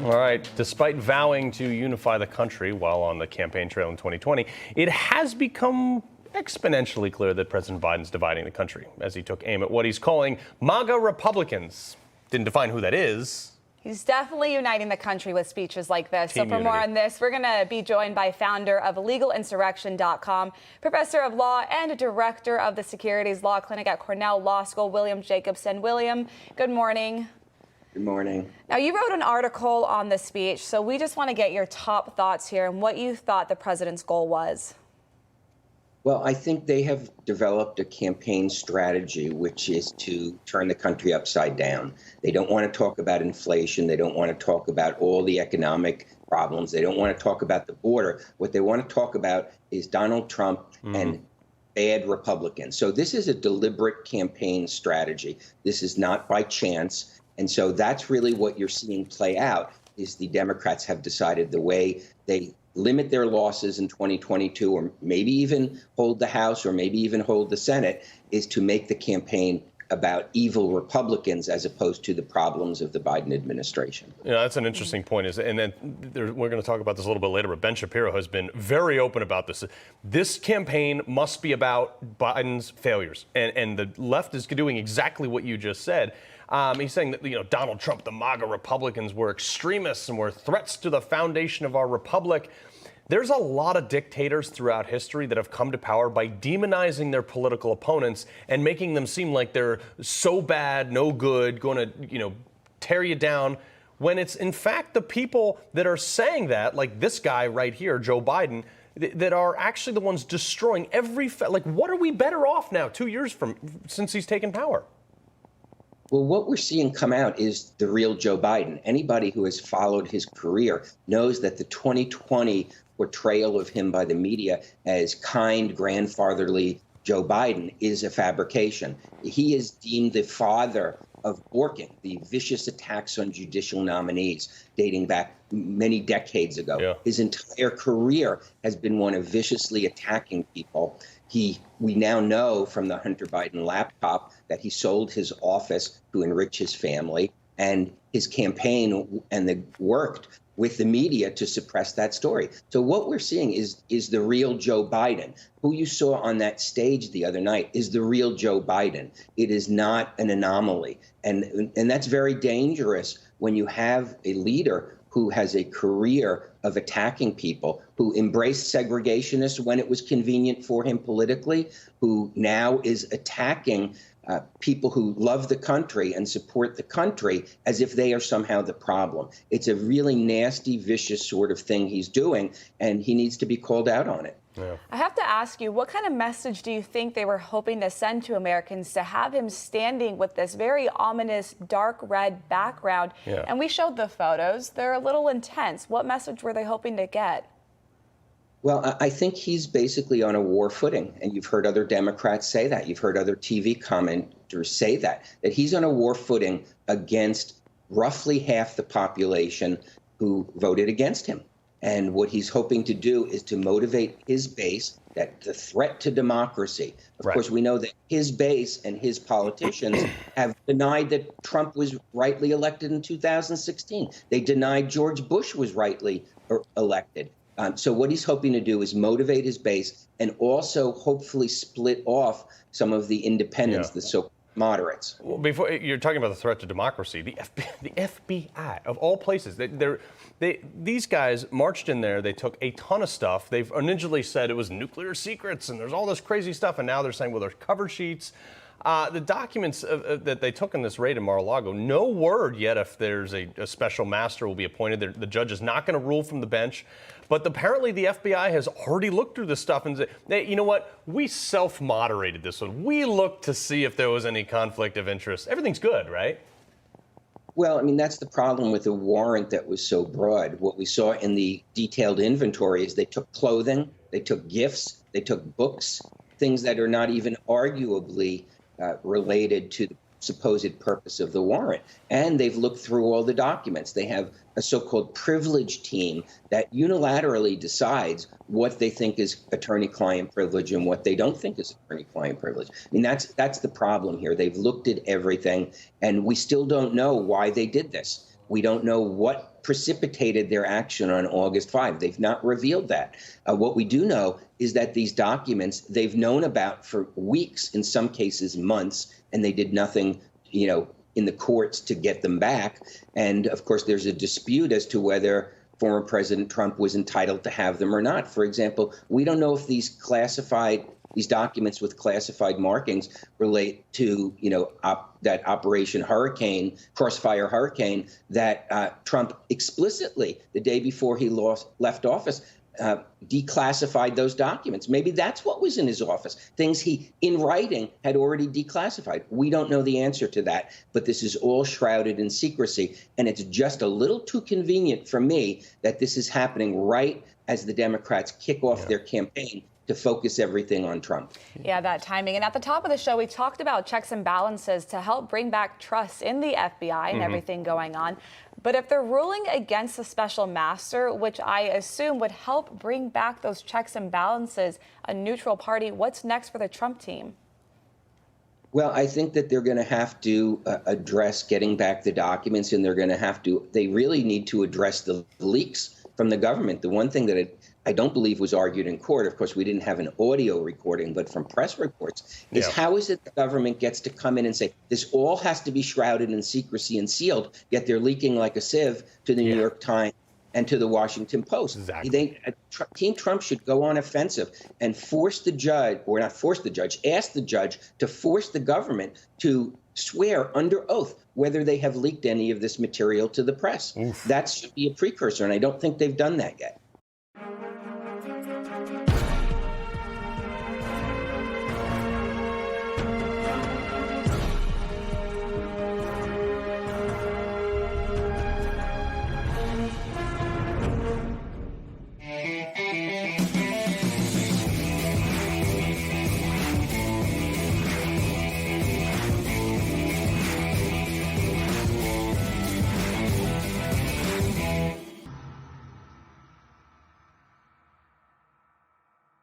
All right. Despite vowing to unify the country while on the campaign trail in 2020, it has become exponentially clear that President Biden's dividing the country as he took aim at what he's calling MAGA Republicans. Didn't define who that is. He's definitely uniting the country with speeches like this. Team so for unity. more on this, we're going to be joined by founder of legalinsurrection.com, professor of law and director of the Securities Law Clinic at Cornell Law School, William Jacobson. William, good morning. Good morning. Now, you wrote an article on the speech, so we just want to get your top thoughts here and what you thought the president's goal was. Well, I think they have developed a campaign strategy, which is to turn the country upside down. They don't want to talk about inflation. They don't want to talk about all the economic problems. They don't want to talk about the border. What they want to talk about is Donald Trump and bad Republicans. So this is a deliberate campaign strategy. This is not by chance. And so that's really what you're seeing play out, is the Democrats have decided the way they limit their losses in 2022, or maybe even hold the House, or maybe even hold the Senate, is to make the campaign about evil Republicans as opposed to the problems of the Biden administration. Yeah, that's an interesting point. And then we're going to talk about this a little bit later, but Ben Shapiro has been very open about this. This campaign must be about Biden's failures. And the left is doing exactly what you just said. He's saying that, Donald Trump, the MAGA Republicans, were extremists and were threats to the foundation of our republic. There's a lot of dictators throughout history that have come to power by demonizing their political opponents and making them seem like they're so bad, no good, going to, tear you down, when it's in fact the people that are saying that, like this guy right here, Joe Biden, that are actually the ones destroying every, what are we better off now 2 years since he's taken power? Well, what we're seeing come out is the real Joe Biden. Anybody who has followed his career knows that the 2020 portrayal of him by the media as kind, grandfatherly Joe Biden is a fabrication. He is deemed the father of borking, the vicious attacks on judicial nominees dating back many decades ago. Yeah. His entire career has been one of viciously attacking people. We now know from the Hunter Biden laptop that he sold his office to enrich his family, and his campaign worked with the media to suppress that story. So what we're seeing is the real Joe Biden. Who you saw on that stage the other night is the real Joe Biden. It is not an anomaly. And that's very dangerous when you have a leader who has a career of attacking people, who embraced segregationists when it was convenient for him politically, who now is attacking people who love the country and support the country as if they are somehow the problem. It's a really nasty, vicious sort of thing he's doing, and he needs to be called out on it. Yeah. I have to ask you, what kind of message do you think they were hoping to send to Americans to have him standing with this very ominous dark red background? Yeah. And we showed the photos. They're a little intense. What message were they hoping to get? Well, I think he's basically on a war footing, and you've heard other Democrats say that. You've heard other TV commenters say that he's on a war footing against roughly half the population who voted against him. And what he's hoping to do is to motivate his base, that the threat to democracy. Of course, we know that his base and his politicians have denied that Trump was rightly elected in 2016. They denied George Bush was rightly elected. So what he's hoping to do is motivate his base and also hopefully split off some of the independents, the so-called moderates. Well, before you're talking about the threat to democracy, the FBI of all places, these guys marched in there. They took a ton of stuff. They've initially said it was nuclear secrets and there's all this crazy stuff, and now they're saying, well, there's cover sheets. The documents that they took in this raid in Mar-a-Lago, no word yet if there's a special master will be appointed. The judge is not going to rule from the bench. But apparently the FBI has already looked through this stuff and said, hey, you know what? We self-moderated this one. We looked to see if there was any conflict of interest. Everything's good, right? Well, I mean, that's the problem with the warrant that was so broad. What we saw in the detailed inventory is they took clothing, they took gifts, they took books, things that are not even arguably related to the supposed purpose of the warrant. And they've looked through all the documents. They have a so-called privilege team that unilaterally decides what they think is attorney-client privilege and what they don't think is attorney-client privilege. I mean, that's the problem here. They've looked at everything, and we still don't know why they did this. We don't know what precipitated their action on August 5. They've not revealed that. What we do know is that these documents they've known about for weeks, in some cases months, and they did nothing, in the courts to get them back. And of course, there's a dispute as to whether former President Trump was entitled to have them or not. For example, we don't know if these documents with classified markings relate to, that Operation Hurricane, Crossfire Hurricane, that Trump explicitly, the day before he left office, declassified those documents. Maybe that's what was in his office, things he, in writing, had already declassified. We don't know the answer to that, but this is all shrouded in secrecy. And it's just a little too convenient for me that this is happening right as the Democrats kick off their campaign to focus everything on Trump. Yeah, that timing. And at the top of the show, we talked about checks and balances to help bring back trust in the FBI and everything going on. But if they're ruling against the special master, which I assume would help bring back those checks and balances, a neutral party, what's next for the Trump team? Well, I think that they're going to have to address getting back the documents, and they really need to address the leaks from the government. The one thing that I don't believe was argued in court, of course, we didn't have an audio recording, but from press reports, is how is it the government gets to come in and say, this all has to be shrouded in secrecy and sealed, yet they're leaking like a sieve to the New York Times and to the Washington Post. Exactly. Team Trump should go on offensive and force the judge, or not force the judge, ask the judge to force the government to swear under oath whether they have leaked any of this material to the press. That should be a precursor, and I don't think they've done that yet.